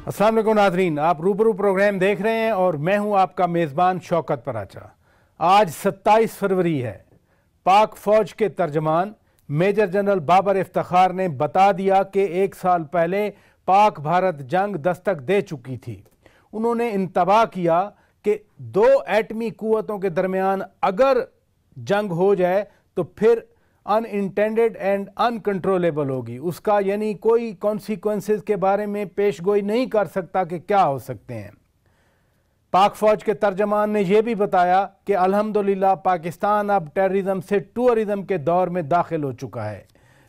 अस्सलाम वालेकुम नाज़रीन, आप रूबरू प्रोग्राम देख रहे हैं और मैं हूं आपका मेज़बान शौकत पराचा। आज 27 फरवरी है। पाक फ़ौज के तर्जमान मेजर जनरल बाबर इफ्तिखार ने बता दिया कि 1 साल पहले पाक भारत जंग दस्तक दे चुकी थी। उन्होंने इंतबाह किया कि 2 एटमी कुव्वतों के दरमियान अगर जंग हो जाए तो फिर अनइंटेंडेड एंड अनकंट्रोलेबल होगी। उसका यानी कोई कॉन्सिक्वेंसेस के बारे में पेशगोई नहीं कर सकता कि क्या हो सकते हैं। पाक फ़ौज के तर्जमान ने यह भी बताया कि अल्हम्दुलिल्लाह पाकिस्तान अब टेररिज्म से टूरिज्म के दौर में दाखिल हो चुका है,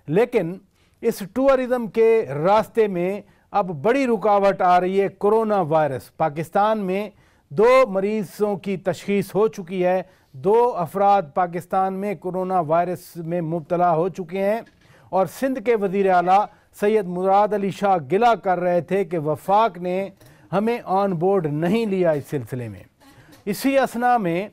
लेकिन इस टूरिज्म के रास्ते में अब बड़ी रुकावट आ रही है कोरोना वायरस। पाकिस्तान में 2 मरीजों की तशखीस हो चुकी है। 2 अफराद पाकिस्तान में कोरोना वायरस में मुब्तला हो चुके हैं और सिंध के वज़ीर आला सैयद मुराद अली शाह गिला कर रहे थे कि वफाक ने हमें ऑन बोर्ड नहीं लिया इस सिलसिले में। इसी असना में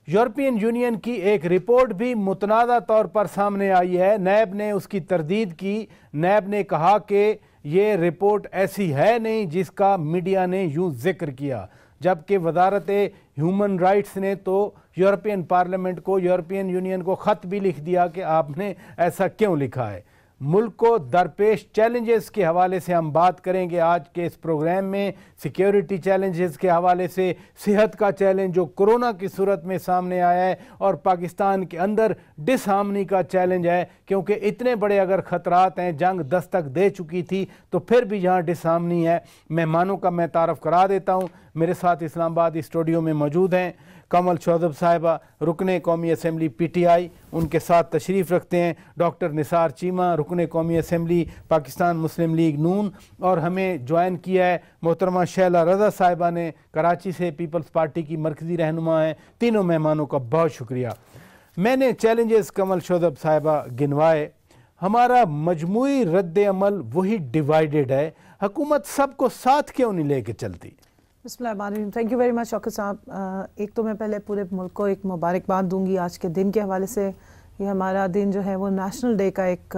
यूरोपियन यूनियन की एक रिपोर्ट भी मुतनाज़ा तौर पर सामने आई है। नैब ने उसकी तरदीद की। नैब ने कहा कि ये रिपोर्ट ऐसी है नहीं जिसका मीडिया ने यूँ जिक्र किया, जबकि वजारत ह्यूमन राइट्स ने तो यूरोपियन पार्लियामेंट को, यूरोपियन यूनियन को ख़त भी लिख दिया कि आपने ऐसा क्यों लिखा है। मुल्क को दरपेश चैलेंजेस के हवाले से हम बात करेंगे आज के इस प्रोग्राम में। सिक्योरिटी चैलेंजेस के हवाले से, सेहत का चैलेंज जो कोरोना की सूरत में सामने आया है, और पाकिस्तान के अंदर डिसहार्मनी का चैलेंज है, क्योंकि इतने बड़े अगर ख़तरात हैं, जंग दस्तक दे चुकी थी तो फिर भी यहाँ डिसहार्मनी है। मेहमानों का मैं तारफ़ करा देता हूँ। मेरे साथ इस्लामाबाद स्टूडियो में मौजूद हैं कमल चौधरी साहिबा, रुकने कौमी असम्बली PTI, उनके साथ तशरीफ़ रखते हैं डॉक्टर निसार चीमा, रुकने कौमी असम्बली पाकिस्तान मुस्लिम लीग नून, और हमें ज्वाइन किया है मोहतरमा शैला रज़ा साहिबा ने, कराची से पीपल्स पार्टी की मरकज़ी रहनुमा हैं। तीनों मेहमानों का बहुत शुक्रिया। मैंने चैलेंजेस कमल चौधरी साहिबा गिनवाए। हमारा मजमूई रद्द अमल वही डिवाइडेड है। हुकूमत सबको साथ क्यों नहीं लेके चलती? बिस्मिल्लाहिर्रहमानिर्रहीम। Thank you very much Shaukat साहब। एक तो मैं पहले पूरे मुल्क को एक मुबारकबाद दूंगी आज के दिन के हवाले से। ये हमारा दिन जो है वो नेशनल डे का एक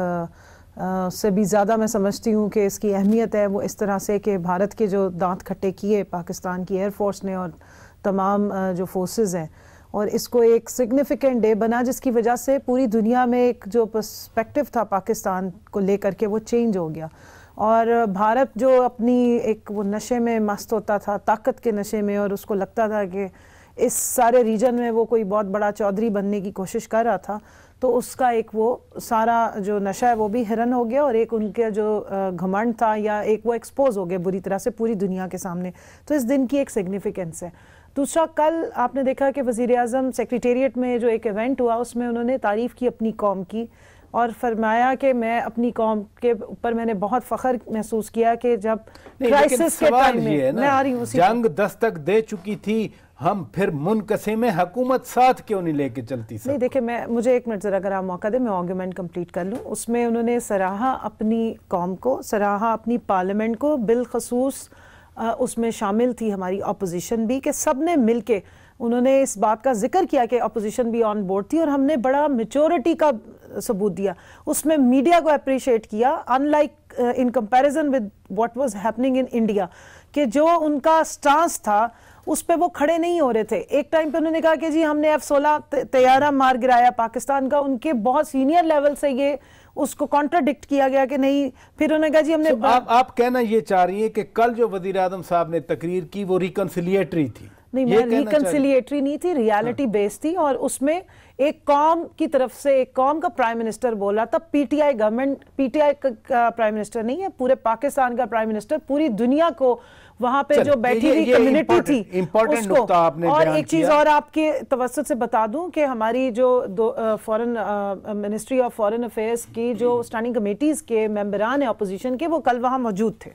से भी ज़्यादा मैं समझती हूँ कि इसकी अहमियत है वो इस तरह से कि भारत के जो दांत खट्टे किए पाकिस्तान की एयरफोर्स ने और तमाम जो फोर्सेस हैं, और इसको एक सिग्निफिकेंट डे बना जिसकी वजह से पूरी दुनिया में एक जो पर्सपेक्टिव था पाकिस्तान को लेकर के वो चेंज हो गया। और भारत जो अपनी एक वो नशे में मस्त होता था, ताकत के नशे में, और उसको लगता था कि इस सारे रीजन में वो कोई बहुत बड़ा चौधरी बनने की कोशिश कर रहा था, तो उसका एक वो सारा जो नशा है वो भी हिरन हो गया, और एक उनका जो घमंड था या एक वो एक्सपोज हो गया बुरी तरह से पूरी दुनिया के सामने। तो इस दिन की एक सिग्निफिकेंस है। दूसरा, कल आपने देखा कि वज़ीर आज़म सेक्रेटेरिएट में जो एक इवेंट हुआ उसमें उन्होंने तारीफ़ की अपनी कौम की और फरमाया कि मैं अपनी कौम के ऊपर मैंने बहुत फ़ख्र महसूस किया कि जब क्राइसिस के टाइम में मैं आ रही हूँ, जंग दस्तक दे चुकी थी, हम फिर मुनक़सिम में हुकूमत साथ क्यों नहीं लेके चलती? नहीं देखिए, मुझे 1 मिनट ज़रा अगर आप मौका दें मैं आर्गूमेंट कंप्लीट कर लूँ। उसमें उन्होंने सराहा अपनी कौम को, सराहा अपनी पार्लियामेंट को, बिलखसूस उसमें शामिल थी हमारी अपोजिशन भी, कि सब ने मिल के उन्होंने इस बात का जिक्र किया कि अपोजिशन भी ऑन बोर्ड थी और हमने बड़ा मेच्योरिटी का सबूत दिया। उसमें मीडिया को अप्रिशिएट किया, unlike in comparison with what was happening in India, कि जो उनका स्टांस था उस पे वो खड़े नहीं हो रहे थे। एक टाइम पे उन्होंने कहा कि जी हमने F-16 तैयारा मार गिराया पाकिस्तान का, उनके बहुत सीनियर लेवल से ये उसको कॉन्ट्राडिक्ट किया गया कि नहीं। फिर उन्होंने कहा जी हमने आप कहना ये चाह रही है कि कल जो वज़ीर आज़म साहब ने तकरीर की वो रिकंसिलिएटरी थी? नहीं, मैं रिकंसिलिएटरी नहीं थी, रियलिटी बेस्ड थी। और उसमें एक कौम की तरफ से एक कौम का प्राइम मिनिस्टर बोला था। PTI गवर्नमेंट, PTI का प्राइम मिनिस्टर नहीं है, पूरे पाकिस्तान का प्राइम मिनिस्टर पूरी दुनिया को वहां पे जो बैठी हुई कम्युनिटी थी उसको। और एक चीज और आपके तवज्जुह से बता दूं कि हमारी जो foreign ministry of foreign affairs की जो स्टैंडिंग कमेटीज के मेंबरान है अपोजिशन के, वो कल वहां मौजूद थे,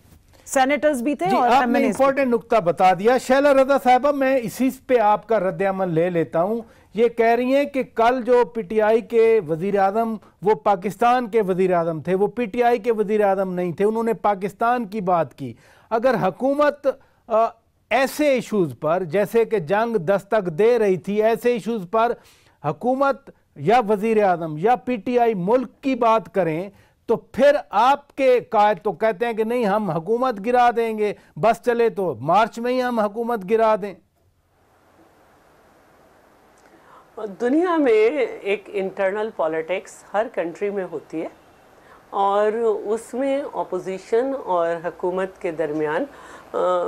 सेनेटर्स भी थे और आपने इंपॉर्टेंट नुक्ता बता दिया। शैला रज़ा साहिबा, मैं इसी पे आपका रद्द अमल ले लेता हूं। ये कह रही हैं कि कल जो PTI के वज़ीर आज़म वो पाकिस्तान के वज़ीर आज़म थे, वो PTI के वज़ीर आज़म नहीं थे, उन्होंने पाकिस्तान की बात की। अगर हुकूमत ऐसे इशूज़ पर, जैसे कि जंग दस्तक दे रही थी, ऐसे इशूज़ पर हुकूमत या वज़ीर आज़म या PTI मुल्क की बात करें तो फिर आपके कायद तो कहते हैं कि नहीं, हम हुकूमत गिरा देंगे, बस चले तो मार्च में ही हम हुकूमत गिरा दें। दुनिया में एक इंटरनल पॉलिटिक्स हर कंट्री में होती है और उसमें अपोजिशन और हुकूमत के दरमियान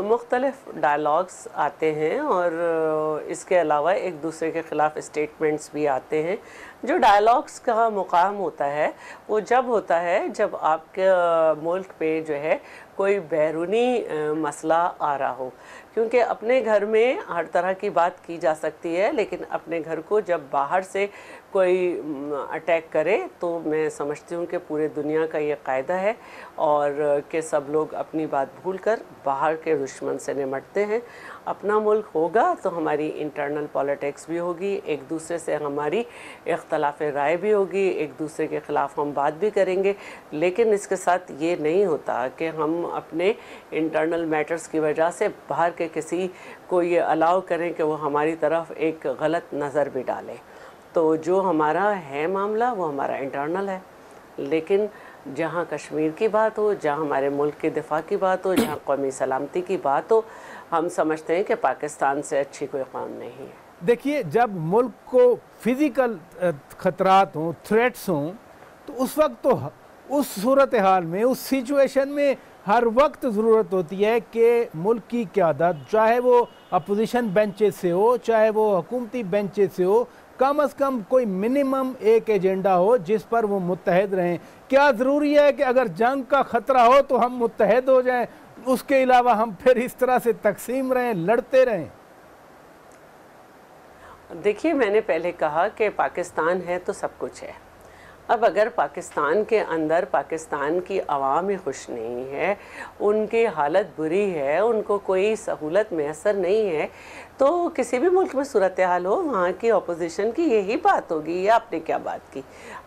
मुख्तलिफ डायलॉग्स आते हैं और इसके अलावा एक दूसरे के ख़िलाफ़ स्टेटमेंट्स भी आते हैं। जो डायलॉग्स का मुकाम होता है वो जब होता है जब आपके मुल्क पे जो है कोई बैरूनी मसला आ रहा हो, क्योंकि अपने घर में हर तरह की बात की जा सकती है, लेकिन अपने घर को जब बाहर से कोई अटैक करे तो मैं समझती हूँ कि पूरे दुनिया का ये कायदा है और कि सब लोग अपनी बात भूलकर बाहर के दुश्मन से निमटते हैं। अपना मुल्क होगा तो हमारी इंटरनल पॉलिटिक्स भी होगी, एक दूसरे से हमारी इख्तलाफ राय भी होगी, एक दूसरे के ख़िलाफ़ हम बात भी करेंगे, लेकिन इसके साथ ये नहीं होता कि हम अपने इंटरनल मैटर्स की वजह से बाहर के किसी को ये अलाउ करें कि वो हमारी तरफ एक गलत नज़र भी डाले। तो जो हमारा है मामला वो हमारा इंटरनल है, लेकिन जहाँ कश्मीर की बात हो, जहाँ हमारे मुल्क के दिफा की बात हो, जहाँ कौमी सलामती की बात हो, हम समझते हैं कि पाकिस्तान से अच्छी कोई कौम नहीं है। देखिए, जब मुल्क को फिज़िकल ख़तरात हों, थ्रेट्स हों, तो उस वक्त तो उस सूरत हाल में, उस सिचुएशन में हर वक्त ज़रूरत होती है कि मुल्क की क़यादत, चाहे वो अपोजिशन बेंचेस से हो, चाहे वो हुकूमती बेंचेस से हो, कम से कम कोई मिनिमम एक एजेंडा हो जिस पर वो मुत्तहद रहें। क्या ज़रूरी है कि अगर जंग का ख़तरा हो तो हम मुत्तहद हो जाएं, उसके अलावा हम फिर इस तरह से तकसीम रहें, लड़ते रहें? देखिए, मैंने पहले कहा कि पाकिस्तान है तो सब कुछ है। अब अगर पाकिस्तान के अंदर पाकिस्तान की आवाम ही खुश नहीं है, उनकी हालत बुरी है, उनको कोई सहूलत मैसर नहीं है, तो किसी भी मुल्क में सूरत हाल हो, वहाँ की अपोजिशन की यही बात होगी। ये आपने क्या बात की?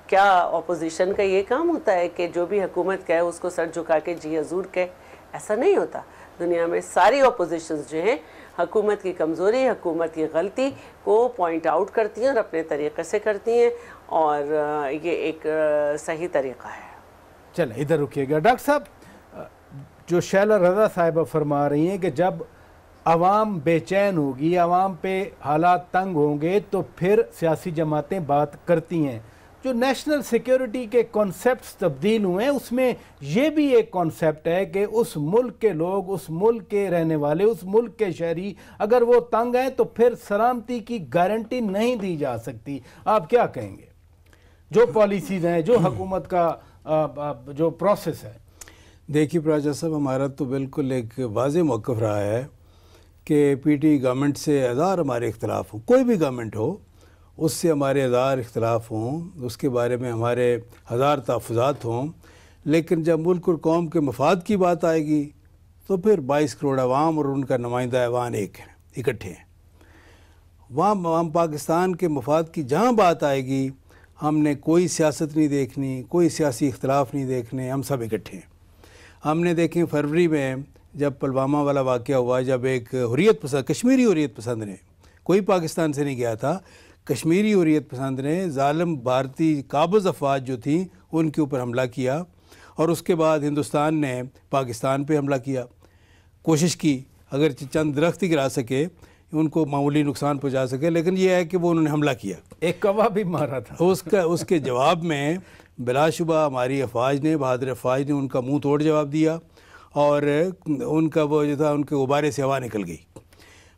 क्या अपोजिशन का ये काम होता है कि जो भी हुकूमत कहे उसको सर झुका के जी हजूर कहे? ऐसा नहीं होता। दुनिया में सारी अपोजिशंस जो हैं हुकूमत की कमज़ोरी, हुकूमत की गलती को पॉइंट आउट करती हैं और अपने तरीक़े से करती हैं, और ये एक सही तरीक़ा है। चलें, इधर रुकिएगा। डॉक्टर साहब, जो शैला रज़ा साहिबा फरमा रही हैं कि जब आवाम बेचैन होगी, आवाम पे हालात तंग होंगे तो फिर सियासी जमातें बात करती हैं। जो नेशनल सिक्योरिटी के कॉन्सेप्ट्स तब्दील हुए हैं, उसमें ये भी एक कॉन्सेप्ट है कि उस मुल्क के लोग, उस मुल्क के रहने वाले, उस मुल्क के शहरी अगर वो तंग हैं तो फिर सलामती की गारंटी नहीं दी जा सकती। आप क्या कहेंगे? जो पॉलिसीज़ हैं, जो हुकूमत का जो प्रोसेस है। देखिए प्राचा साहब, हमारा तो बिल्कुल एक वाज़ेह मौक़िफ़ रहा है कि पीटी गवर्नमेंट से हज़ार हमारे इख्तलाफ हों, कोई भी गवर्नमेंट हो उससे हमारे हज़ार इख्तलाफ हों, उसके बारे में हमारे हज़ार तहफ़्फ़ुज़ात हों, लेकिन जब मुल्क और कौम के मफाद की बात आएगी तो फिर 22 करोड़ अवाम और उनका नुमाइंदा ऐवान एक है, इकट्ठे हैं। वहाँ हम पाकिस्तान के मफाद की जहाँ बात आएगी, हमने कोई सियासत नहीं देखनी, कोई सियासी इख्तलाफ नहीं देखने, हम सब इकट्ठे हैं। हमने देखें फरवरी में जब पुलवामा वाला वाक़या हुआ, जब एक हुर्रियत पसंद, कश्मीरी हुर्रियत पसंद ने, कोई पाकिस्तान से नहीं गया था, कश्मीरी हुर्रियत पसंद ने ज़ालिम भारतीय काबिज़ अफवाज जो थी उनके ऊपर हमला किया, और उसके बाद हिंदुस्तान ने पाकिस्तान पे हमला किया। कोशिश की अगर चंद दरख्त ही गिरा सके, उनको मामूली नुकसान पहुंचा सके, लेकिन यह है कि वो उन्होंने हमला किया, एक कौवा भी मारा था। उसके जवाब में बिलाशुबा हमारी अफवाज ने, बहादुर अफवाज ने उनका मुंह तोड़ जवाब दिया, और उनका वो जो था, उनके गुब्बारे से हवा निकल गई।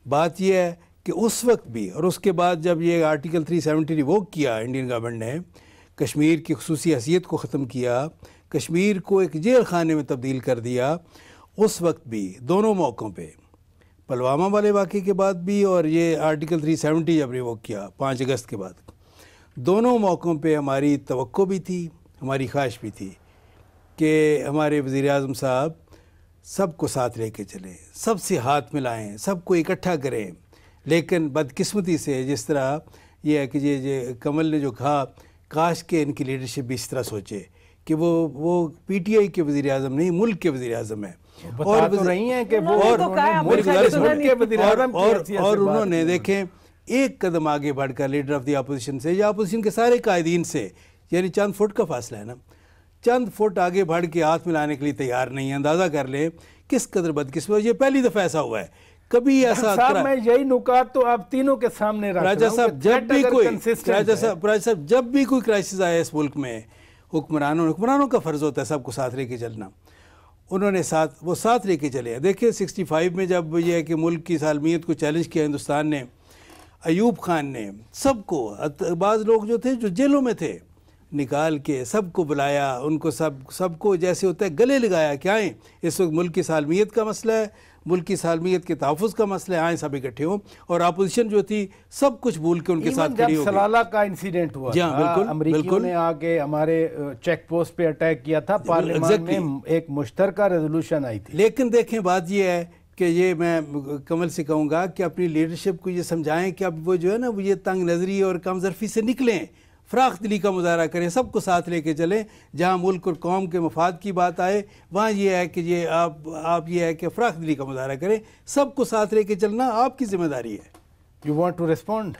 बात यह है कि उस वक्त भी, और उसके बाद जब ये आर्टिकल 370 रिवोक किया इंडियन गवर्नमेंट ने, कश्मीर की खुसूसी हैसियत को ख़त्म किया, कश्मीर को एक जेल खाने में तब्दील कर दिया, उस वक्त भी दोनों मौक़ों पे, पुलवामा वाले वाक़े के बाद भी और ये आर्टिकल 370 जब रिवोक किया 5 अगस्त के बाद, दोनों मौक़ों पे हमारी तवक्को भी थी, हमारी ख्वाहिश भी थी कि हमारे वज़ीर-ए-आज़म साहब सबको साथ लेके चलें, सबसे हाथ मिलाएं, सबको इकट्ठा करें। लेकिन बदकिस्मती से जिस तरह ये है कि ये कमल ने जो कहा, काश के इनकी लीडरशिप भी इस तरह सोचे कि वो पीटीआई के वज़ीर-ए-आज़म नहीं, मुल्क के वज़ीर-ए-आज़म है, और तो रही हैं कि वो और उन्होंने देखें एक कदम आगे बढ़कर लीडर ऑफ द अपोजिशन से या अपोजिशन के सारे कायदीन से, यानी चंद फुट का फासला है ना, चंद फुट आगे बढ़ के हाथ मिलाने के लिए तैयार नहीं है। अंदाज़ा कर ले किस कदर बदकिस्मत, ये पहली दफ़ा ऐसा हुआ है। कभी ऐसा साहब मैं यही नुकात तो आप तीनों के सामने रख राजा साहब, जब भी कोई राजा है। साहब जब भी कोई क्राइसिस आया इस मुल्क में, हुक्मरानों का फ़र्ज़ होता है सबको साथ लेके चलना। उन्होंने वो साथ लेके चले हैं। देखिए 65 में जब ये है कि मुल्क की सालमियत को चैलेंज किया हिंदुस्तान ने, अयूब खान ने सबको, बाज़ लोग जो थे जो जेलों में थे, निकाल के सबको बुलाया, उनको सबको जैसे होता है गले लगाया कि आएँ, इस वक्त मुल्क की सालमियत का मसला है, मुल्क की सालमियत के तहफ़्फ़ुज़ का मसला है, आए सब इकट्ठे हों। और अपोजिशन जो थी सब कुछ भूल के उनके साथ खड़ी हो गई। सलाला का इंसिडेंट हुआ जी हाँ, बिल्कुल, अमेरिकियों ने आके हमारे चेक पोस्ट पे अटैक किया था, पार्लियामेंट में एक मुश्तरका रेजोल्यूशन आई थी। लेकिन देखें बात ये है कि ये मैं कमल से कहूँगा कि अपनी लीडरशिप को ये समझाएं कि अब वो जो है ना, वो ये तंग नज़री और कमजरफी से निकलें, फ़राख दिली का मुजाहरा करें, सबको साथ लेके चलें। जहाँ मुल्क और कौम के मफाद की बात आए वहाँ ये है कि ये आप ये है कि फ़राख दिली का मुजाहरा करें, सबको साथ लेके चलना आपकी ज़िम्मेदारी है। You want to respond?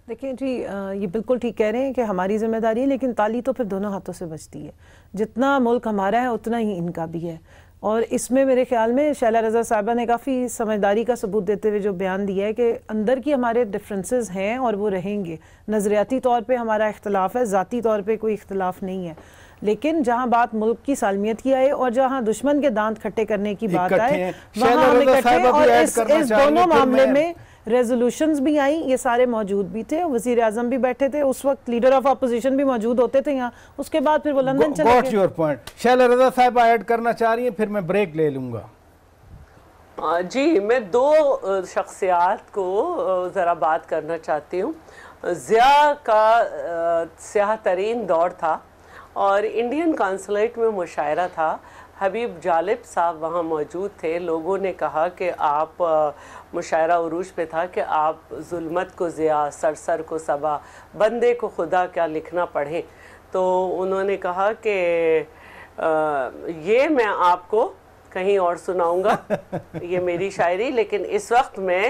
देखिए जी, ये बिल्कुल ठीक कह रहे हैं कि हमारी जिम्मेदारी है, लेकिन ताली तो फिर दोनों हाथों से बचती है। जितना मुल्क हमारा है उतना ही इनका भी है। और इसमें मेरे ख्याल में शैला रज़ा साहिबा ने काफ़ी समझदारी का सबूत देते हुए जो बयान दिया है कि अंदर की हमारे डिफरेंसेस हैं और वो रहेंगे। नज़रियाती तौर पे हमारा इख्तलाफ है, ज़ाती तौर पे कोई इख्तलाफ नहीं है, लेकिन जहाँ बात मुल्क की सालमियत की आए और जहाँ दुश्मन के दांत खट्टे करने की बात आए वहाँ हम इकट्ठे। और इस दोनों मामले में रेजोल्यूशंस भी आई, ये सारे मौजूद भी थे, वज़ीर आज़म भी बैठे थे, उस वक्त लीडर ऑफ अपोजिशन भी मौजूद होते थे यहाँ। उसके बाद फिर वो लंदन चले गए। Got your point. Shaila Raza sahiba add करना चाह रही हैं, फिर मैं ब्रेक ले लूँगा। जी, मैं दो शख्सियात को ज़रा बात करना चाहती हूँ। ज़िया का स्याह तरीन दौर था और इंडियन कॉन्सुलेट में मुशायरा था। हबीब जालिब साहब वहाँ मौजूद थे। लोगों ने कहा कि आप मुशायरा उरूज पे था कि आप जुल्मत को ज़िया, सरसर को सबा, बंदे को खुदा क्या लिखना पढ़ें। तो उन्होंने कहा कि ये मैं आपको कहीं और सुनाऊंगा, ये मेरी शायरी, लेकिन इस वक्त मैं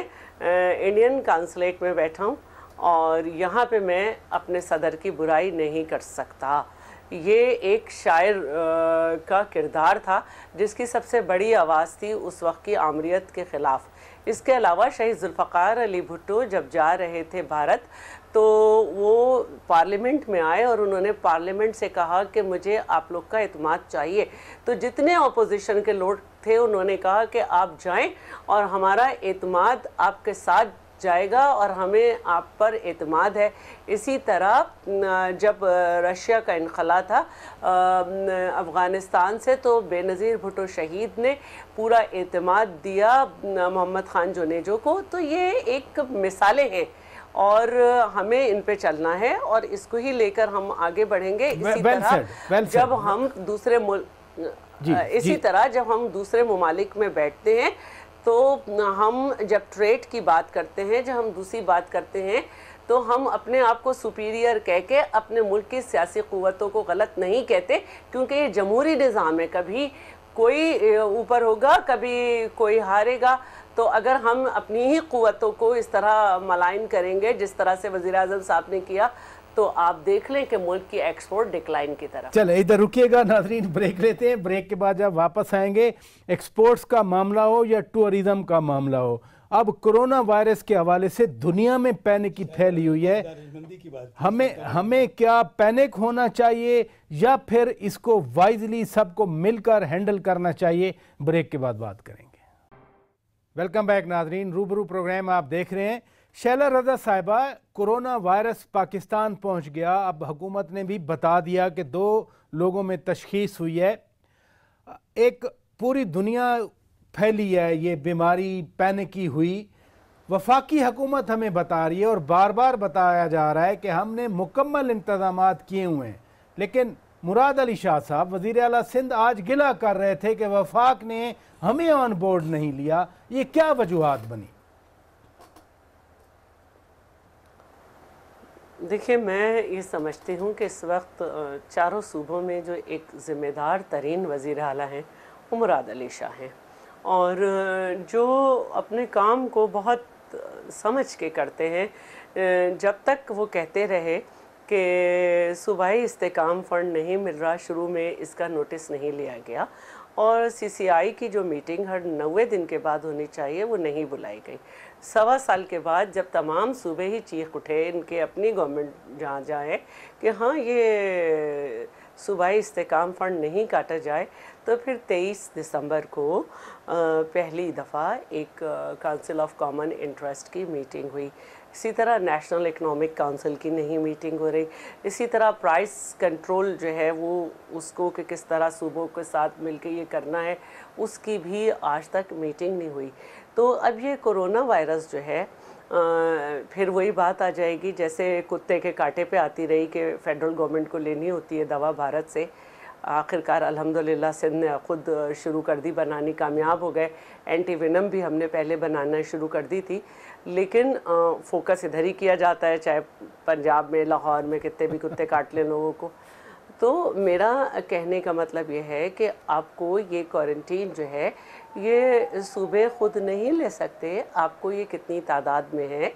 इंडियन कॉन्सुलेट में बैठा हूँ और यहाँ पे मैं अपने सदर की बुराई नहीं कर सकता। ये एक शायर का किरदार था जिसकी सबसे बड़ी आवाज़ थी उस वक्त की आमरीत के ख़िलाफ़। इसके अलावा शहीद जुल्फ़कार अली भुट्टो जब जा रहे थे भारत, तो वो पार्लियामेंट में आए और उन्होंने पार्लियामेंट से कहा कि मुझे आप लोग का इत्मीनान चाहिए। तो जितने अपोजिशन के लोग थे उन्होंने कहा कि आप जाएं और हमारा इत्मीनान आपके साथ जाएगा और हमें आप पर एतमाद है। इसी तरह जब रशिया का इनखला था अफ़गानिस्तान से, तो बेनज़ीर भुट्टो शहीद ने पूरा एतमाद दिया मोहम्मद ख़ान जोनेजो को। तो ये एक मिसालें हैं और हमें इन पे चलना है और इसको ही लेकर हम आगे बढ़ेंगे। इसी तरह जब हम दूसरे जब हम दूसरे ममालिक में बैठते हैं तो हम जब ट्रेड की बात करते हैं, जब हम दूसरी बात करते हैं, तो हम अपने आप को सुपीरियर कह के अपने मुल्क की सियासी क़ुव्वतों को गलत नहीं कहते, क्योंकि ये जमहूरी निज़ाम है। कभी कोई ऊपर होगा, कभी कोई हारेगा। तो अगर हम अपनी ही क़ुव्वतों को इस तरह मलाइन करेंगे जिस तरह से वज़ीर आज़म साहब ने किया, तो आप देख लें कि मुल्क की एक्सपोर्ट डिक्लाइन की तरफ। चले इधर रुकिएगा नाज़रीन, ब्रेक लेते हैं। ब्रेक के बाद जब वापस आएंगे, एक्सपोर्ट्स का मामला हो या टूरिज्म का मामला हो, अब कोरोना वायरस के हवाले से दुनिया में पैनिक की फैली हुई है। हमें क्या पैनिक होना चाहिए या फिर इसको वाइजली सबको मिलकर हैंडल करना चाहिए? ब्रेक के बाद बात करेंगे। वेलकम बैक नाज़रीन, रूबरू प्रोग्राम आप देख रहे हैं। शैला रज़ा साहिबा, कोरोना वायरस पाकिस्तान पहुंच गया। अब हुकूमत ने भी बता दिया कि 2 लोगों में तशखीस हुई है। एक पूरी दुनिया फैली है ये बीमारी, पैनिकी हुई। वफाकी हुकूमत हमें बता रही है और बार बार बताया जा रहा है कि हमने मुकम्मल इंतज़ामात किए हुए हैं, लेकिन मुराद अली शाह साहब वज़ीर आला सिंध आज गिला कर रहे थे कि वफाक ने हमें ऑन बोर्ड नहीं लिया। ये क्या वजूहात बनी? देखिए, मैं ये समझती हूँ कि इस वक्त चारों सूबों में जो एक ज़िम्मेदार तरीन वज़ीर आला हैं वो मुराद अली शाह हैं, और जो अपने काम को बहुत समझ के करते हैं। जब तक वो कहते रहे कि सूबाई इस्तेकाम फ़ंड नहीं मिल रहा, शुरू में इसका नोटिस नहीं लिया गया और CCI की जो मीटिंग हर 90 दिन के बाद होनी चाहिए वो नहीं बुलाई गई। 1.25 साल के बाद जब तमाम सूबे ही चीख उठे, इनके अपनी गवर्नमेंट जहाँ जाए कि हाँ ये सूबाई इस्तेकाम फ़ंड नहीं काटा जाए, तो फिर 23 दिसंबर को पहली दफ़ा एक काउंसिल ऑफ कॉमन इंटरेस्ट की मीटिंग हुई। इसी तरह नेशनल इकोनॉमिक काउंसिल की नहीं मीटिंग हो रही। इसी तरह प्राइस कंट्रोल जो है वो उसको कि किस तरह सूबों के साथ मिलकर ये करना है, उसकी भी आज तक मीटिंग नहीं हुई। तो अब ये कोरोना वायरस जो है फिर वही बात आ जाएगी जैसे कुत्ते के कांटे पे आती रही कि फेडरल गवर्नमेंट को लेनी होती है दवा भारत से। आखिरकार अल्हम्दुलिल्लाह सिंध ने खुद शुरू कर दी, बनानी कामयाब हो गए। एंटी वेनम भी हमने पहले बनाना शुरू कर दी थी, लेकिन फोकस इधर ही किया जाता है, चाहे पंजाब में लाहौर में कितने भी कुत्ते काट लें लोगों को। तो मेरा कहने का मतलब ये है कि आपको ये क्वारंटीन जो है ये सूबे खुद नहीं ले सकते। आपको ये कितनी तादाद में है,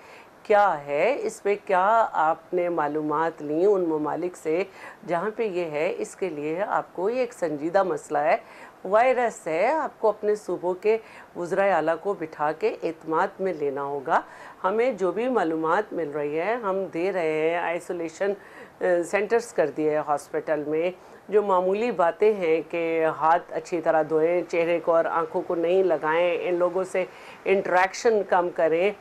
क्या है, इस पे क्या आपने मालूमात ली उन ममालिक से जहाँ पे ये है, इसके लिए आपको ये एक संजीदा मसला है, वायरस है। आपको अपने सूबों के वज़राए आला को बिठा के एतमाद में लेना होगा। हमें जो भी मालूमात मिल रही है हम दे रहे हैं। आइसोलेशन सेंटर्स कर दिए हैं हॉस्पिटल में। जो मामूली बातें हैं कि हाथ अच्छी तरह धोएं, चेहरे को और आँखों को नहीं लगाएं, इन लोगों से इंटरेक्शन कम करें,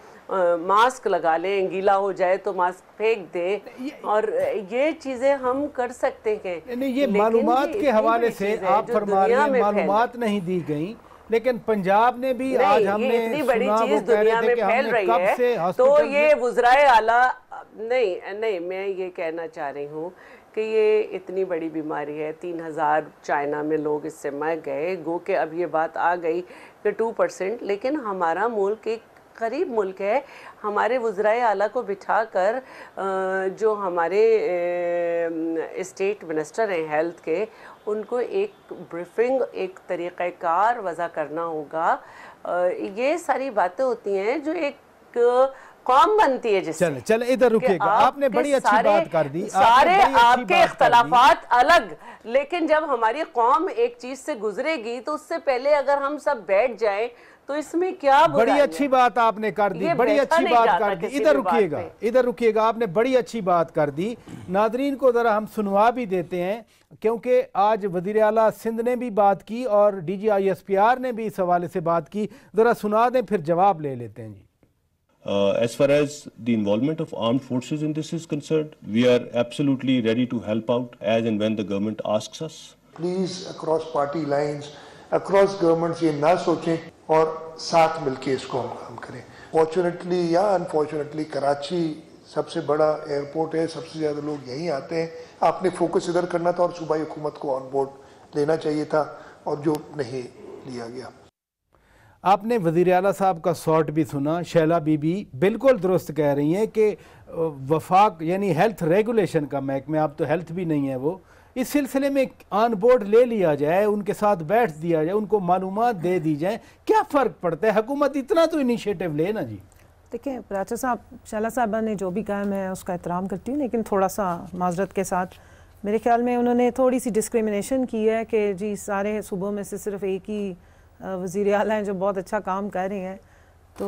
मास्क लगा लें, गीला हो जाए तो मास्क फेंक दें, और ये चीज़ें हम कर सकते हैं। नहीं, ये मालूमात के हवाले से आप फरमा रहे हैं मालूमात नहीं दी गई, लेकिन पंजाब ने भी आज हमने इतनी बड़ी चीज दुनिया में फैल रही है, तो ये वज़राए आला नहीं, मैं ये कहना चाह रही हूँ कि ये इतनी बड़ी बीमारी है। 3000 चाइना में लोग इससे मर गए, गो के अब ये बात आ गई कि 2%, लेकिन हमारा मुल्क एक गरीब मुल्क है। हमारे वज़राए आला को बिठाकर जो हमारे स्टेट मिनिस्टर हैं हेल्थ के, उनको एक ब्रीफिंग, एक तरीक़ाकार वज़ा करना होगा। ये सारी बातें होती हैं जो एक कौम बनती है जिससे। चल इधर रुकिएगा, आपने बड़ी अच्छी बात कर दी। सारे आपके इख्तलाफात अलग, लेकिन जब हमारी कौम एक चीज से गुजरेगी तो उससे पहले अगर हम सब बैठ जाएं तो इसमें क्या बड़ी अच्छी बात आपने कर दी, बड़ी अच्छी बात कर दी। इधर रुकिएगा, आपने बड़ी अच्छी बात कर दी। नादरीन को जरा हम सुनवा भी देते हैं, क्योंकि आज वज़ीर आला सिंध ने भी बात की और DG-ISPR ने भी इस हवाले से बात की। जरा सुना दें, फिर जवाब ले लेते हैं जी। As far as the involvement of armed forces in this is concerned, we are absolutely ready to help out as and when the government asks us. Please, across party lines, across governments, ये ना सोचें और साथ मिलके इसको हम काम करें। Fortunately या unfortunately कराची सबसे बड़ा एयरपोर्ट है, सबसे ज़्यादा लोग यहीं आते हैं। आपने फोकस इधर करना था और सूबाई हुकूमत को ऑन बोर्ड लेना चाहिए था, और जो नहीं लिया गया। आपने वज़ीर आला साहब का शॉट भी सुना। शैला बीबी बिल्कुल दुरुस्त कह रही हैं कि वफाक यानी हेल्थ रेगुलेशन का महकमा, अब तो हेल्थ भी नहीं है वो, इस सिलसिले में ऑन बोर्ड ले लिया जाए, उनके साथ बैठ दिया जाए, उनको मालूमात दे दी जाए। क्या फ़र्क पड़ता है? हुकूमत इतना तो इनिशिएटिव ले ना जी। देखिए प्राचा साहब, शैला साहबा ने जो भी कहा मैं उसका एहतराम करती हूँ, लेकिन थोड़ा सा माजरत के साथ मेरे ख्याल में उन्होंने थोड़ी सी डिस्क्रिमिनेशन की है कि जी सारे सूबों में से सिर्फ एक ही वज़ीर आला हैं जो बहुत अच्छा काम कर रहे हैं। तो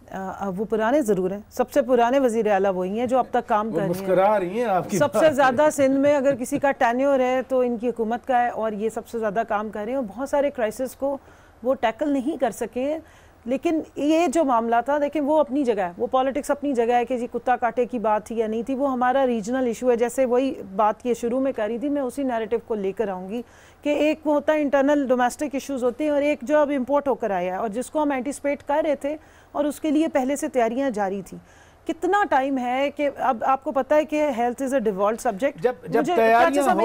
अब वो पुराने ज़रूर हैं, सबसे पुराने वज़ीर आला वही हैं जो अब तक काम कर रही हैं। आपकी सबसे ज़्यादा सिंध में अगर किसी का टेन्योर है तो इनकी हुकूमत का है, और ये सबसे ज़्यादा काम कर रहे हैं। और बहुत सारे क्राइसिस को वो टैकल नहीं कर सके, लेकिन ये जो मामला था देखिए वो अपनी जगह है, वो पॉलिटिक्स अपनी जगह है कि जी कुत्ता काटे की बात थी या नहीं थी, वो हमारा रीजनल इशू है। जैसे वही बात ये शुरू में करी थी, मैं उसी नैरेटिव को लेकर आऊँगी कि एक वो होता है इंटरनल डोमेस्टिक इश्यूज होते हैं, और एक जो अब इम्पोर्ट होकर आया है और जिसको हम एंटिसिपेट कर रहे थे और उसके लिए पहले से तैयारियां जारी थी। कितना टाइम है कि अब आपको पता है कि health is a devolve subject. जब तैयारियां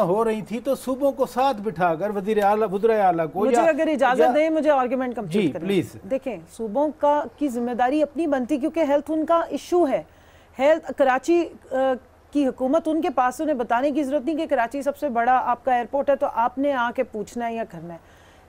हो रही थी तो सूबों को साथ बिठाकर वज़ीर आला को, मुझे अगर इजाजत दें मुझे आर्गुमेंट कंप्लीट करें प्लीज। देखें, सूबों का की जिम्मेदारी अपनी बनती, क्योंकि हेल्थ उनका इशू है। हेल्थ कराची की हुकूमत उनके पास, उन्हें बताने की जरूरत नहीं कि कराची सबसे बड़ा आपका एयरपोर्ट है तो आपने आके पूछना है या करना है।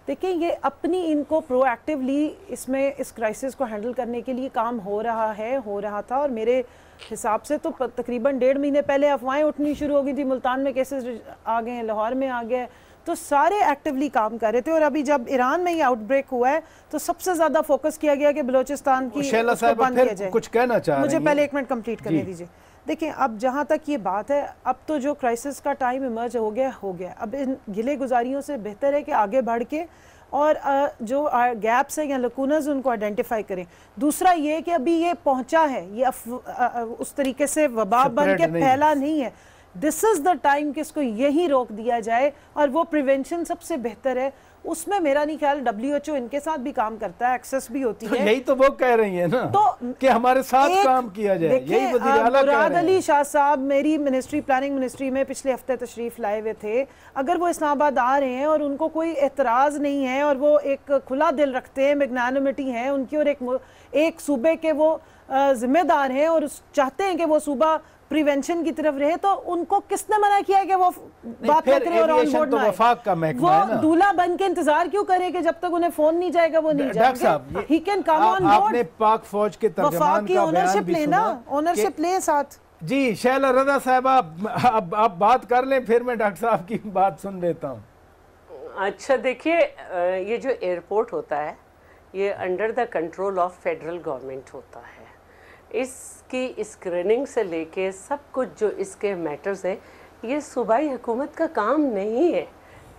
देखिए ये अपनी इनको प्रोएक्टिवली इसमें इस क्राइसिस को हैंडल करने के लिए काम हो रहा था, और मेरे हिसाब से तो तकरीबन 1.5 महीने पहले अफवाहें उठनी शुरू हो गई थी, मुल्तान में केसेस आ गए हैं, लाहौर में आ गए, तो सारे एक्टिवली काम कर रहे थे। और अभी जब ईरान में ये आउटब्रेक हुआ है तो सबसे ज्यादा फोकस किया गया कि बलूचिस्तान की उसको बंद किया जाए। कुछ कहना चाह रहे हैं? मुझे पहले 1 मिनट कंप्लीट करने दीजिए। देखिए, अब जहाँ तक ये बात है, अब तो जो क्राइसिस का टाइम इमर्ज हो गया। अब इन गिले गुजारियों से बेहतर है कि आगे बढ़ के और जो गैप्स है या लकूनस उनको आइडेंटिफाई करें। दूसरा ये कि अभी ये पहुंचा है, ये उस तरीके से वबा बन के फैला नहीं है। दिस इज द टाइम कि इसको यही रोक दिया जाए, और वो प्रिवेंशन सबसे बेहतर है। उसमें मेरा नहीं ख्याल WHO इनके साथ भी काम करता है, एक्सेस भी होती है। यही तो वो कह रही है ना, तो कि हमारे साथ काम किया जाए। यही वज़ीर आला कह रहे हैं। मुराद अली शाह साहब मेरी मिनिस्ट्री, प्लानिंग मिनिस्ट्री में पिछले हफ्ते तशरीफ लाए हुए थे। अगर वो इस्लामाबाद आ रहे हैं और उनको कोई एतराज़ नहीं है और वो एक खुला दिल रखते हैं, मैग्नानिमिटी है उनकी, और एक सूबे के वो जिम्मेदार हैं और चाहते हैं कि वो सूबा प्रिवेंशन की तरफ रहे, तो उनको किसने मना किया है कि वो बात ना करें और ऑन बोर्ड ना आए? वो दूल्हा बन के इंतजार क्यों करे कि जब तक उन्हें फोन नहीं जाएगा वो नहीं जाएंगे? He can come on board. आपने पाक फौज के तर्जमान का बयान भी सुना, ओनरशिप ले साथ। जी शैला रजा साहब, आप बात कर लें, फिर मैं डॉक्टर साहब की बात सुन लेता हूँ। अच्छा, देखिए, ये जो एयरपोर्ट होता है ये under the control of federal government होता है। इसकी स्क्रीनिंग से लेके सब कुछ जो इसके मैटर्स हैं, ये सूबाई हुकूमत का काम नहीं है।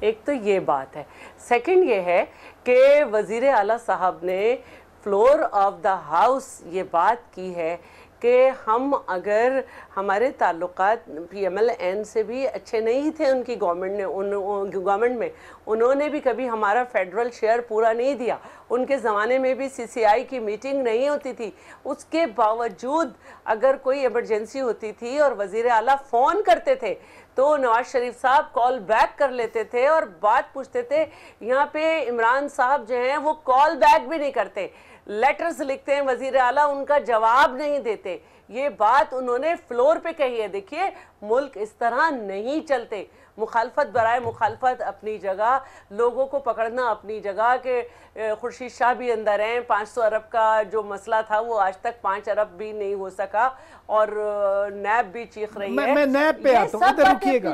एक तो ये बात है। सेकंड ये है कि वज़ीर आला साहब ने फ्लोर ऑफ द हाउस ये बात की है कि हम अगर हमारे ताल्लुकात PMLN से भी अच्छे नहीं थे उनकी गवर्नमेंट में, उन्होंने भी कभी हमारा फेडरल शेयर पूरा नहीं दिया। उनके ज़माने में भी CCI की मीटिंग नहीं होती थी। उसके बावजूद अगर कोई इमरजेंसी होती थी और वज़ीर आला फ़ोन करते थे तो नवाज शरीफ साहब कॉल बैक कर लेते थे और बात पूछते थे। यहाँ पे इमरान साहब जो हैं वो कॉल बैक भी नहीं करते, लेटर्स लिखते हैं वज़ीर आला, उनका जवाब नहीं देते। ये बात उन्होंने फ्लोर पे कही है। देखिए, मुल्क इस तरह नहीं चलते। मुखालफत बराए मुखालफत अपनी जगह, लोगों को पकड़ना अपनी जगह। के खुर्शीद शाह भी अंदर हैं। 500 अरब का जो मसला था वो आज तक 5 अरब भी नहीं हो सका, और नैब भी चीख रही है। मैं नैब पे आता हूँ,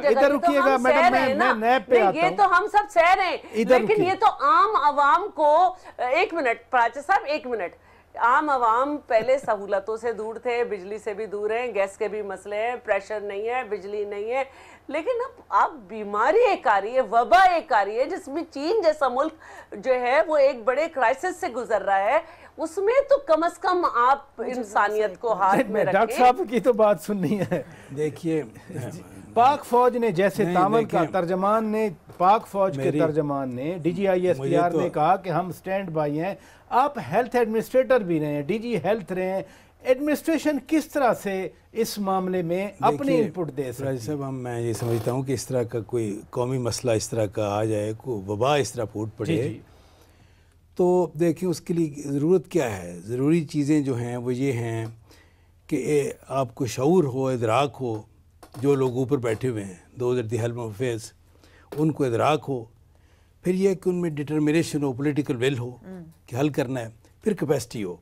इधर रुकिएगा मैडम, मैं नैब पे आता हूँ। ये तो हम सब सह रहे हैं, लेकिन ये तो आम आवाम को, 1 मिनट प्राचा साहब, 1 मिनट, आम आवाम पहले सहूलतों से दूर थे, बिजली से भी दूर हैं, गैस के भी मसले हैं, प्रेशर नहीं है, बिजली नहीं है। लेकिन अब बीमारी एक आ रही है, वबा एक आ रही है, जिसमें चीन जैसा मुल्क जो है वो एक बड़े क्राइसिस से गुजर रहा है। उसमें तो कम से कम आप इंसानियत को हाथ में रखें। डॉक्टर साहब की तो बात सुननी है। देखिए, पाक फौज ने, जैसे तामल का तर्जमान ने, पाक फौज के तर्जमान ने, DGISPR ने कहा कि हम स्टैंड बाई हैं। आप हेल्थ एडमिनिस्ट्रेटर भी रहे हैं, DG हेल्थ रहे हैं, एडमिनिस्ट्रेशन किस तरह से इस मामले में अपनी इनपुट दे सकती है? साहब, मैं ये समझता हूँ कि इस तरह का कोई कौमी मसला इस तरह का आ जाए, कोई वबा इस तरह फूट पड़े, तो देखिए उसके लिए ज़रूरत क्या है। ज़रूरी चीज़ें जो हैं वो ये हैं कि आपको शऊर हो, इदराक हो, जो लोग ऊपर बैठे हुए हैं, those at the helm of affairs, उनको इदराक हो। फिर यह कि उनमें डिटर्मिनेशन हो, पॉलिटिकल विल हो कि हल करना है, फिर कैपेसिटी हो।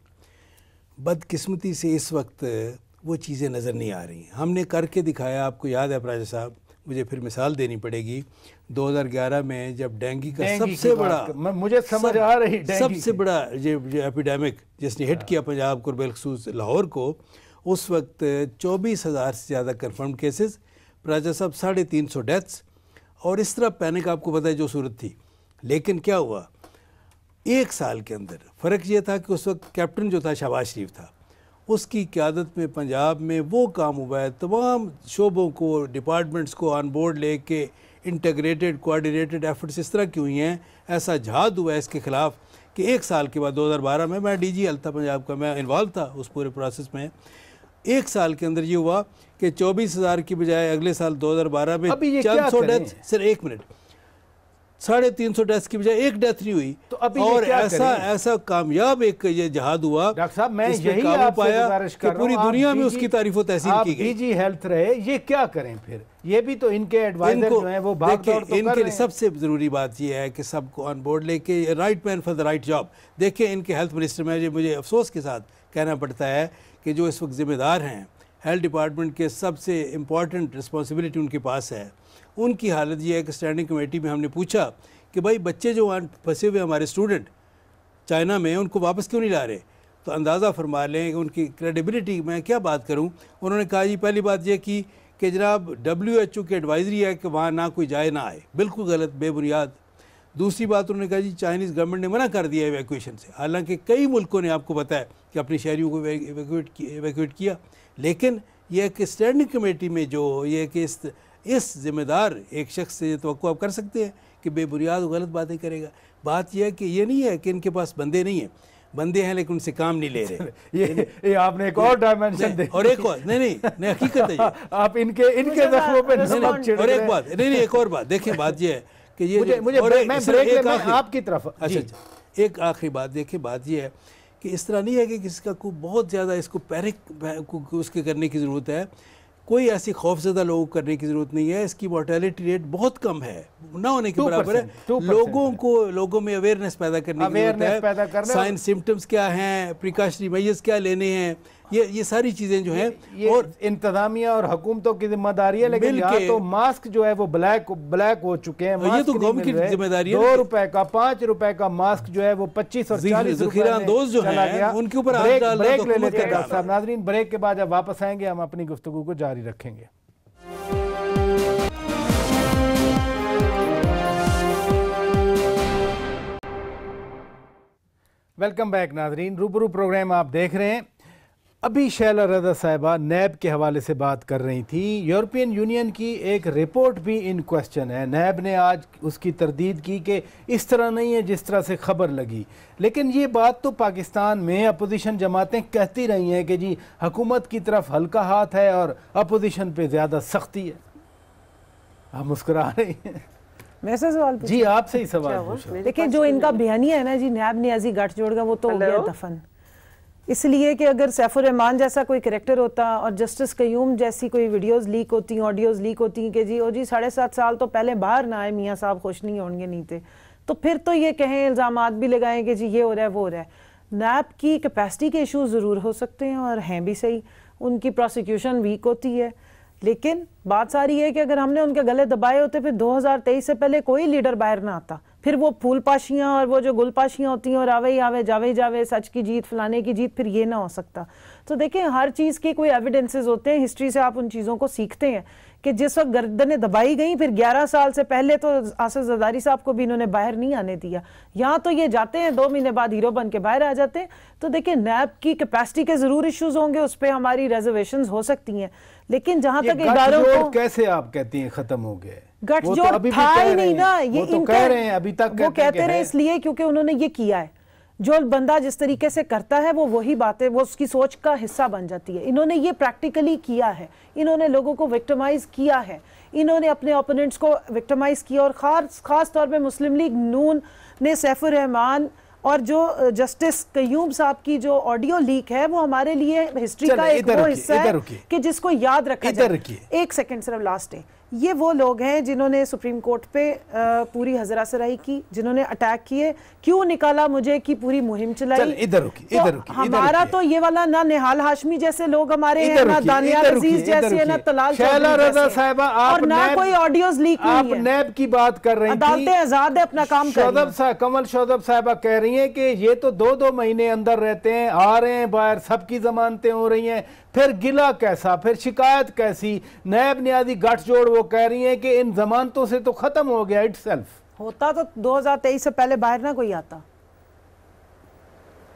बदकिस्मती से इस वक्त वो चीज़ें नज़र नहीं आ रही। हमने करके दिखाया, आपको याद है प्राजा साहब, मुझे फिर मिसाल देनी पड़ेगी, 2011 में जब डेंगू का सबसे बड़ा, मुझे समझ आ रही, सबसे बड़ा जो एपिडेमिक जिसने हिट किया पंजाब को, बिलखसूस लाहौर को, उस वक्त 24,000 से ज़्यादा कन्फर्म केसेस, प्राजा साहब 350 डेथ्स, और इस तरह पैनिक आपको पता है जो सूरत थी। लेकिन क्या हुआ, 1 साल के अंदर फ़र्क ये था कि उस वक्त कैप्टन जो था शहबाज शरीफ था, उसकी क़यादत में पंजाब में वो काम हुआ है, तमाम शोबों को, डिपार्टमेंट्स को ऑन बोर्ड लेके इंटीग्रेटेड कोऑर्डिनेटेड एफर्ट्स इस तरह की हुई हैं। ऐसा जहाद हुआ है इसके ख़िलाफ़ कि 1 साल के बाद 2012 में, मैं DG हेल्थ था पंजाब का, मैं इन्वॉल्व था उस पूरे प्रोसेस में। 1 साल के अंदर ये हुआ कि 24,000 की बजाय अगले साल 2012 में 400 डेथ, सिर्फ 1 मिनट, 350 डेथ की बजाय 1 डेथ नहीं हुई। तो अभी और ऐसा कामयाब एक ये जहाद हुआ। डॉक्टर साहब, मैं यही आपसे गुजारिश कर रहा हूं, पूरी दुनिया में उसकी तारीफ व तहसीन की गई। DG हेल्थ रहे, ये क्या करें फिर? ये भी तो इनके एडवाइजर जो हैं वो भाग दौड़ तो इनके लिए सबसे ज़रूरी बात ये है कि सबको ऑन बोर्ड लेके, right man for the right job. देखिए, इनके हेल्थ मिनिस्टर में मुझे अफसोस के साथ कहना पड़ता है कि जो इस वक्त ज़िम्मेदार हैं हेल्थ डिपार्टमेंट के सबसे इम्पॉर्टेंट रिस्पॉन्सिबिलिटी उनके पास है, उनकी हालत ये है कि स्टैंडिंग कमेटी में हमने पूछा कि भाई बच्चे जो वहाँ फंसे हुए हमारे स्टूडेंट चाइना में, उनको वापस क्यों नहीं ला रहे? तो अंदाज़ा फरमा लें कि उनकी क्रेडिबिलिटी मैं क्या बात करूँ। उन्होंने कहा जी पहली बात यह कि जनाब WHO की एडवाइजरी है कि वहाँ ना कोई जाए ना आए, बिल्कुल गलत, बेबुनियाद। दूसरी बात उन्होंने कहा जी चाइनीज़ गवर्नमेंट ने मना कर दिया इवैक्यूएशन से, हालांकि कई मुल्कों ने आपको पता है कि अपने शहरियों को इवैक्यूएट किया, लेकिन यह कि स्टैंडिंग कमेटी में जो ये कि इस जिम्मेदार एक शख्स से तवक्को आप कर सकते हैं कि बेबुनियाद गलत बातें करेगा। बात यह है कि ये नहीं है कि इनके पास बंदे नहीं हैं, बंदे हैं लेकिन उनसे काम नहीं ले रहे। ये आपने एक और डायमेंशन दे, और एक और नहीं हकीकत है ये। आप इनके जख्मों पे नमक छिड़क और रहे एक बात नहीं एक और बात देखिए, बात ये है कि ये मुझे आपकी तरफ अच्छा एक आखिरी बात देखिए, बात ये है कि इस तरह नहीं है कि किसी का को बहुत ज़्यादा इसको पैनिक उसके करने की ज़रूरत है, कोई ऐसी खौफजदा लोगों को करने की ज़रूरत नहीं है। इसकी मोर्टेलिटी रेट बहुत कम है, ना होने के बराबर है। लोगों में अवेयरनेस पैदा करने की ज़रूरत है। साइन सिम्टम्स क्या हैं, प्रिकॉशनरी मेजर्स क्या लेने हैं, ये सारी चीज़ें जो हैं, और इंतजामिया और हुकूमतों की जिम्मेदारी है। लेकिन यहाँ तो मास्क जो है वो ब्लैक हो चुके हैं, ये तो गवर्नमेंट की जिम्मेदारी है। 2 रुपए का 5 रुपए का मास्क जो है वो 25 और 40 ज़ख़ीराअंदोज़ जो है उनके ऊपर ब्रेक ले लेते हैं डॉक्टर साहब। नाज़रीन ब्रेक के बाद जब वापस आएंगे हम अपनी गुफ्तगू को जारी रखेंगे। वेलकम बैक नाज़रीन, रूबरू प्रोग्राम आप देख रहे हैं। अभी शैला रज़ा साहिबा नैब के हवाले से बात कर रही थी। यूरोपियन यूनियन की एक रिपोर्ट भी इन क्वेश्चन है। नैब ने आज उसकी तरदीद की कि इस तरह नहीं है जिस तरह से खबर लगी, लेकिन ये बात तो पाकिस्तान में अपोजिशन जमातें कहती रही हैं कि जी हुकूमत की तरफ हल्का हाथ है और अपोजिशन पे ज़्यादा सख्ती है। आप मुस्कुरा रही हैं। मेरे से सवाल जी आपसे ही सवाल पूछा। देखिए जो इनका बयानिया है ना जी, नैब ने ऐसी गठजोड़ का, वो तो हो गया दफन। इसलिए कि अगर सैफुर रहमान जैसा कोई कैरेक्टर होता और जस्टिस कयूम जैसी कोई वीडियोस लीक होती, ऑडियोज लीक होती कि जी 7.5 साल तो पहले बाहर ना आए, मियाँ साहब खुश नहीं होंगे नहीं थे, तो फिर तो ये कहें, इल्ज़ामात भी लगाएं कि जी ये हो रहा है वो हो रहा है। नैब की कैपेसिटी के इशूज़ ज़रूर हो सकते हैं और हैं भी सही, उनकी प्रोसिक्यूशन वीक होती है, लेकिन बात सारी है कि अगर हमने उनके गले दबाए होते फिर 2023 से पहले कोई लीडर बाहर ना आता, फिर वो फूल पाशियाँ और वो जो गुलपाशियाँ होती हैं और आवे ही आवे जावे जावे सच की जीत फलाने की जीत, फिर ये ना हो सकता। तो देखें हर चीज़ की कोई एविडेंसेस होते हैं, हिस्ट्री से आप उन चीज़ों को सीखते हैं कि जिस वक्त गर्दनें दबाई गई, फिर 11 साल से पहले तो आसिफ ज़रदारी साहब को भी इन्होंने बाहर नहीं आने दिया, यहाँ तो ये जाते हैं 2 महीने बाद हीरो बन के बाहर आ जाते हैं। तो देखिए नैब की कैपेसिटी के ज़रूर इश्यूज होंगे, उस पर हमारी रिजर्वेशंस हो सकती हैं, लेकिन जहां तक इदारों को कैसे आप कहती हैं खत्म हो गए, गठजोड़ तो था ही नहीं ना, ये तो कह रहे हैं अभी तक, वो कहते रहे इसलिए क्योंकि उन्होंने ये किया है। जो बंदा जिस तरीके से करता है वो वही बातें, वो उसकी सोच का हिस्सा बन जाती है। इन्होंने ये प्रैक्टिकली किया है, इन्होंने लोगों को विक्टिमाइज किया है, इन्होंने अपने ओपोनेंट्स को विक्टिमाइज किया, और खास तौर पे मुस्लिम लीग नून ने सैफुर रहमान और जो जस्टिस कयूम साहब की जो ऑडियो लीक है वो हमारे लिए हिस्ट्री का एक वो हिस्सा है कि जिसको याद रखा जाए। एक सेकंड सिर्फ लास्ट है, ये वो लोग हैं जिन्होंने सुप्रीम कोर्ट पे पूरी हजरा सराई की, जिन्होंने अटैक किए, क्यों निकाला मुझे की पूरी मुहिम चलाई। इधर रुकी, हमारा तो ये वाला ना निहाल हाशमी जैसे लोग हमारे हैं, ना दानियाल अजीज जैसे, ना तलाल शैला रज़ा साहिबा, और ना कोई ऑडियोज लीक हुई है। आप नैब की बात कर रही थी, अदालतें आजाद है अपना काम कर रही हैं। कमल शोदब साहिबा कह रही हैं कि ये तो 2-2 महीने अंदर रहते हैं, आ रहे हैं बाहर, सबकी जमानतें हो रही हैं, फिर गिला कैसा, फिर शिकायत कैसी। नैब न्याजी गठजोड़ वो कह रही हैं कि इन जमानतों से तो खत्म हो गया इटसेल्फ। होता तो 2023 से पहले बाहर ना कोई आता।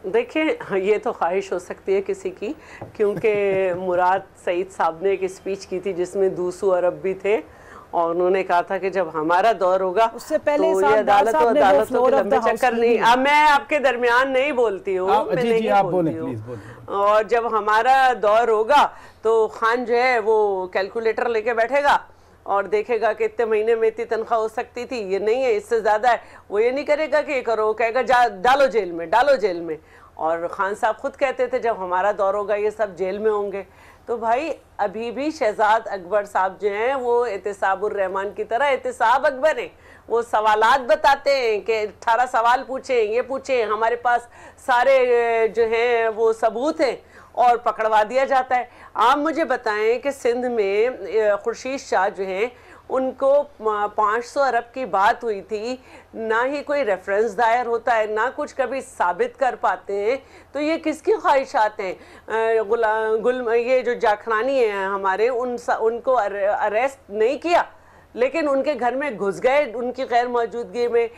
देखिए ये तो ख्वाहिश हो सकती है किसी की, क्योंकि मुराद सईद साहब ने एक स्पीच की थी जिसमें 200 अरब भी थे, और उन्होंने कहा था कि जब हमारा दौर होगा उससे पहले तो ये अदालतों के लंबे चक्कर नहीं। अब मैं आपके दरमियान नहीं बोलती हूँ, और जब हमारा दौर होगा तो खान जो है वो कैलकुलेटर लेके बैठेगा और देखेगा कि इतने महीने में इतनी तनख्वाह हो सकती थी, ये नहीं है, इससे ज्यादा है। वो ये नहीं करेगा कि करो, कहेगा जा डालो जेल में, डालो जेल में। और खान साहब खुद कहते थे जब हमारा दौर होगा ये सब जेल में होंगे। तो भाई अभी भी शहजाद अकबर साहब जो हैं वो एहतिसाबुर रहमान की तरह एहतिसाब अकबर हैं। वो सवालात बताते हैं कि 18 सवाल पूछें, ये पूछें, हमारे पास सारे जो हैं वो सबूत हैं, और पकड़वा दिया जाता है। आप मुझे बताएं कि सिंध में खुर्शीद शाह जो हैं उनको 500 अरब की बात हुई थी, ना ही कोई रेफरेंस दायर होता है, ना कुछ कभी साबित कर पाते हैं। तो ये किसकी ख्वाहिशात हैं? ये जो जाखरानी हैं हमारे, उनको अरेस्ट नहीं किया, लेकिन उनके घर में घुस गए उनकी गैर मौजूदगी में।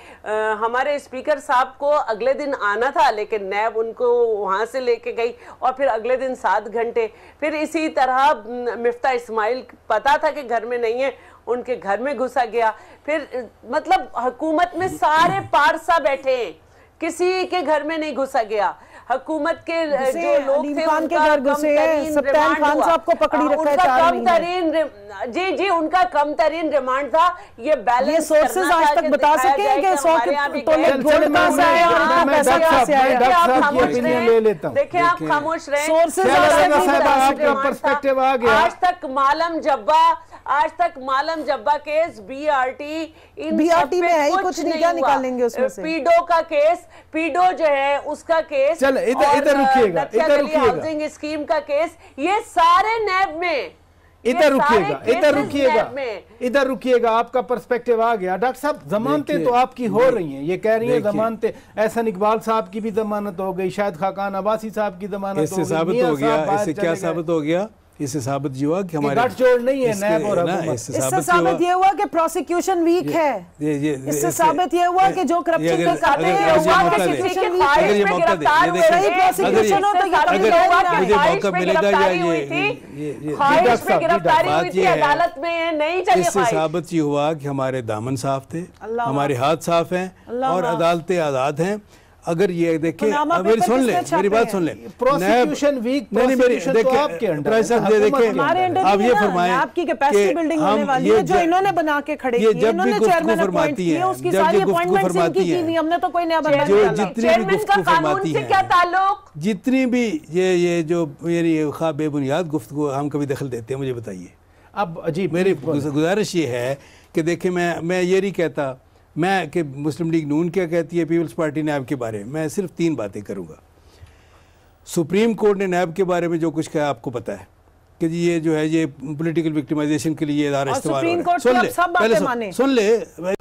हमारे स्पीकर साहब को अगले दिन आना था, लेकिन नैब उनको वहाँ से लेके गई और फिर अगले दिन 7 घंटे। फिर इसी तरह मिफ्ता इस्माइल पता था कि घर में नहीं है, उनके घर में घुसा गया। फिर मतलब हुकूमत में सारे पारसा बैठे हैं, किसी के घर में नहीं घुसा गया। हुकूमत के जो लोग थे उनका सप्तान खान साहब को पकड़ी रखा है 4 महीने। जी उनका कम तरीन रिमांड था। ये बैलेंस सोर्सेज आज तक बता सके कि 100 तोले गोल्ड कहां से आया और इतना पैसा कहां से आया? देखिए आप खामोश रहे। सोर्सेज पर्सपेक्टिव आ गया। आज तक मालम जब्बा केस, बीआरटी में है ही कुछ नहीं, क्या निकालेंगे उसमें से? पीडो का केस, पीडो जो है उसका केस, इधर रुकिएगा, इधर रुकिएगा, हाउसिंग स्कीम का केस, ये सारे नैब में। इधर रुकिएगा, आपका पर्सपेक्टिव आ गया। डॉक्टर साहब, जमानतें तो आपकी हो रही हैं, ये कह रही हैं जमानतें, एहसन इकबाल साहब की भी जमानत हो गई, शायद खाकान अब्बासी साहब की जमानत हो गई। इससे साबित हो गया, इससे क्या साबित हो गया? इससे साबित ये हुआ कि हमारे गठजोड़ नहीं है नैब और हुकूमत। इससे साबित ये हुआ कि प्रोसिक्यूशन वीक है। इससे साबित ये हुआ कि जो करप्शन के करते हैं अगर ये मौका दे, इससे साबित ये हुआ कि हमारे दामन साफ थे, हमारे हाथ साफ हैं और अदालतें आजाद हैं। अगर ये देखें, मेरी सुन ले, मेरी बात सुन ले। प्रोसिक्यूशन वीक, नहीं देखिए आप ये फरमाएं आपकी कैपेसिटी बिल्डिंग होने वाली है जो इन्होंने बना के खड़े किए, इन्होंने चेयरमैन अपॉइंट किए, उसकी सारी अपॉइंटमेंट्स इनकी की हुई, हमने तो कोई नया बंदा नहीं डाला। जितनी भी गुफ्तगू फरमाती है, क्या ताल्लुक, जितनी भी ये जो मेरी ख्वाब बेबुनियाद गुफ्तगू हम कभी दखल देते हैं, मुझे बताइए। अब अजीब मेरी गुजारिश ये है कि देखिए, मैं ये नहीं कहता मैं कि मुस्लिम लीग नून क्या कहती है पीपल्स पार्टी नैब के बारे में। मैं सिर्फ 3 बातें करूँगा। सुप्रीम कोर्ट ने नैब के बारे में जो कुछ कहा आपको पता है कि जी ये जो है ये पॉलिटिकल विक्टिमाइजेशन के लिए इदारा इस्तेमाल हो रहा है। सुन ले